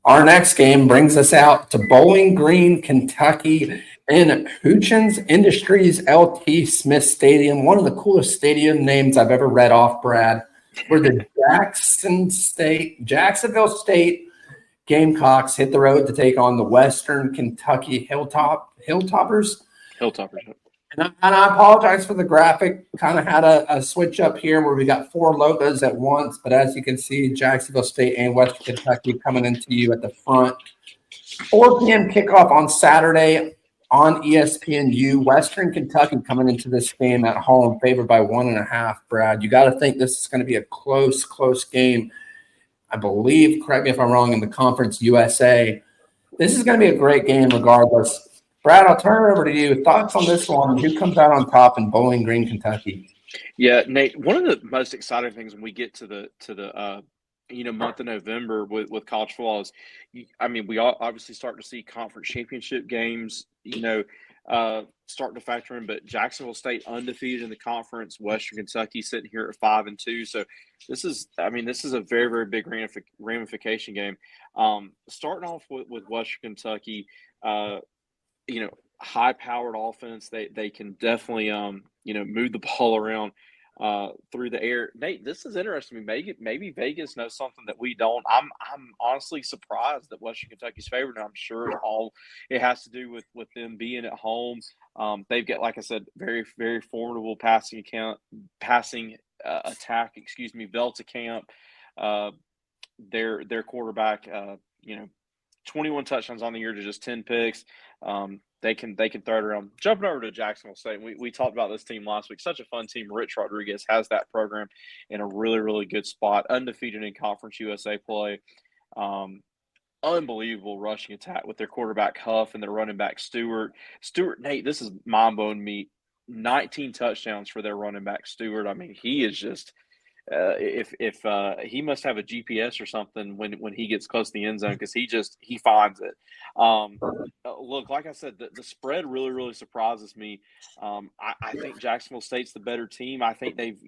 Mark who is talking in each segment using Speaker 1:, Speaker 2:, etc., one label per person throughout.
Speaker 1: Our next game brings us out to Bowling Green, Kentucky, in Houchins Industries LT Smith Stadium, one of the coolest stadium names I've ever read off, Brad. Where the Jacksonville State Gamecocks hit the road to take on the Western Kentucky Hilltoppers.
Speaker 2: Hilltoppers.
Speaker 1: And I apologize for the graphic. Kind of had a switch up here where we got four logos at once. But as you can see, Jacksonville State and Western Kentucky coming into you at the front. 4 p.m. kickoff on Saturday on ESPNU. Western Kentucky coming into this game at home, favored by 1.5, Brad. You got to think this is going to be a close game. I believe, correct me if I'm wrong, in the Conference USA. This is going to be a great game regardless. Brad, I'll turn it over to you. Thoughts on this one? Who comes out on top in Bowling Green, Kentucky?
Speaker 2: Yeah, Nate. One of the most exciting things when we get to the month of November with college football is, we all obviously start to see conference championship games, starting to factor in. But Jacksonville State undefeated in the conference, Western Kentucky sitting here at 5-2. So this is a very, very big ramification game. Starting off with Western Kentucky. High-powered offense. They can definitely move the ball around through the air. Nate, this is interesting. Maybe Vegas knows something that we don't. I'm honestly surprised that Western Kentucky's favored. I'm sure it has to do with them being at home. They've got, like I said, very, very formidable passing attack. Velta Camp. Their quarterback. 21 touchdowns on the year to just 10 picks. They can throw it around. Jumping over to Jacksonville State, we talked about this team last week. Such a fun team. Rich Rodriguez has that program in a really, really good spot. Undefeated in Conference USA play. Unbelievable rushing attack with their quarterback Huff and their running back Stewart. Nate, this is mind-blowing me. 19 touchdowns for their running back Stewart. He is just if he must have a GPS or something when he gets close to the end zone, because he finds it. Look, like I said, the spread really, really surprises me. I think Jacksonville State's the better team. I think they've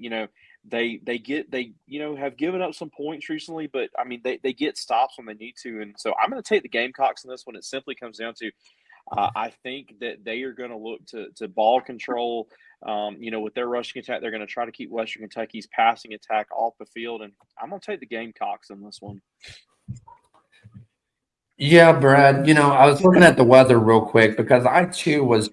Speaker 2: have given up some points recently, but they get stops when they need to, and so I'm going to take the Gamecocks in this one. It simply comes down to I think that they are going to look to ball control. With their rushing attack, they're going to try to keep Western Kentucky's passing attack off the field, and I'm going to take the Gamecocks in this one.
Speaker 1: Yeah, Brad, I was looking at the weather real quick because I, too, was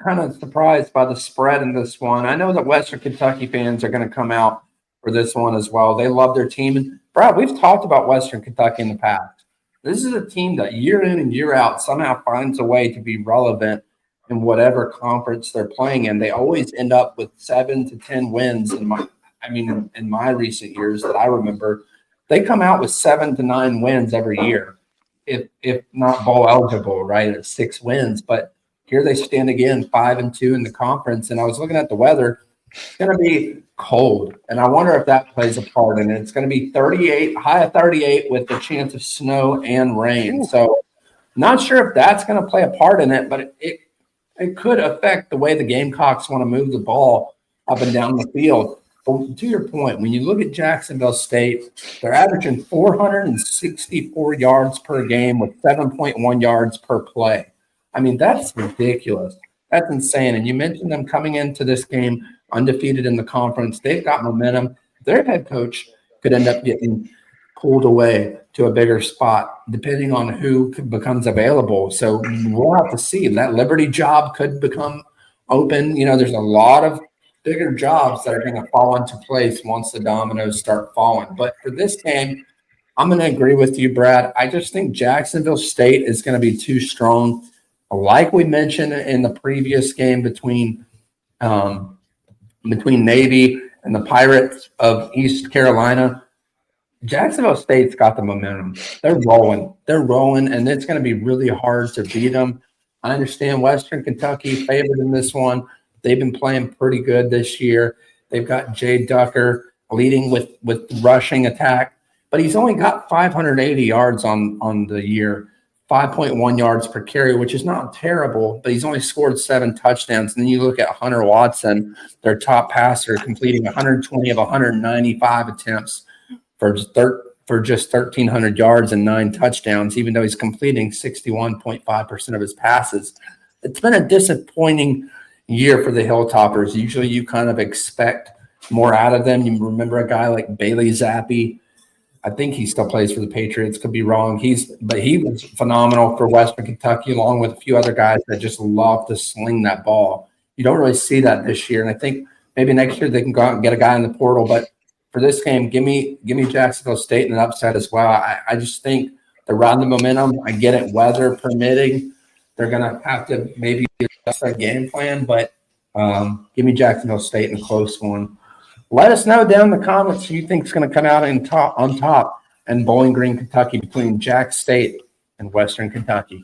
Speaker 1: kind of surprised by the spread in this one. I know that Western Kentucky fans are going to come out for this one as well. They love their team. And, Brad, we've talked about Western Kentucky in the past. This is a team that year in and year out somehow finds a way to be relevant in whatever conference they're playing in. They always end up with 7 to 10 wins. In my recent years that I remember, they come out with 7 to 9 wins every year, if not bowl eligible, right, at 6 wins. But here they stand again, 5-2 in the conference. And I was looking at the weather. It's going to be cold, and I wonder if that plays a part in it. It's going to be 38, high of 38 with the chance of snow and rain. So not sure if that's going to play a part in it, but it could affect the way the Gamecocks want to move the ball up and down the field. But to your point, when you look at Jacksonville State, they're averaging 464 yards per game with 7.1 yards per play. That's ridiculous. That's insane. And you mentioned them coming into this game undefeated in the conference. They've got momentum. Their head coach could end up getting pulled away to a bigger spot, depending on who becomes available. So we'll have to see. That Liberty job could become open. There's a lot of bigger jobs that are going to fall into place once the dominoes start falling. But for this game, I'm going to agree with you, Brad. I just think Jacksonville State is going to be too strong. Like we mentioned in the previous game between Navy and the Pirates of East Carolina, Jacksonville State's got the momentum. They're rolling, and it's going to be really hard to beat them. I understand Western Kentucky favored in this one. They've been playing pretty good this year. They've got Jay Ducker leading with rushing attack, but he's only got 580 yards on the year, 5.1 yards per carry, which is not terrible, but he's only scored 7 touchdowns. And then you look at Hunter Watson, their top passer, completing 120 of 195 attempts for for just 1,300 yards and 9 touchdowns, even though he's completing 61.5% of his passes. It's been a disappointing year for the Hilltoppers. Usually you kind of expect more out of them. You remember a guy like Bailey Zappi. I think he still plays for the Patriots. Could be wrong. But he was phenomenal for Western Kentucky, along with a few other guys that just love to sling that ball. You don't really see that this year. And I think maybe next year they can go out and get a guy in the portal. But for this game, give me Jacksonville State and an upset as well. I just think they're riding the momentum. I get it, weather permitting. They're going to have to maybe adjust their game plan. But give me Jacksonville State in a close one. Let us know down in the comments who you think is going to come out on top in Bowling Green, Kentucky, between Jack State and Western Kentucky.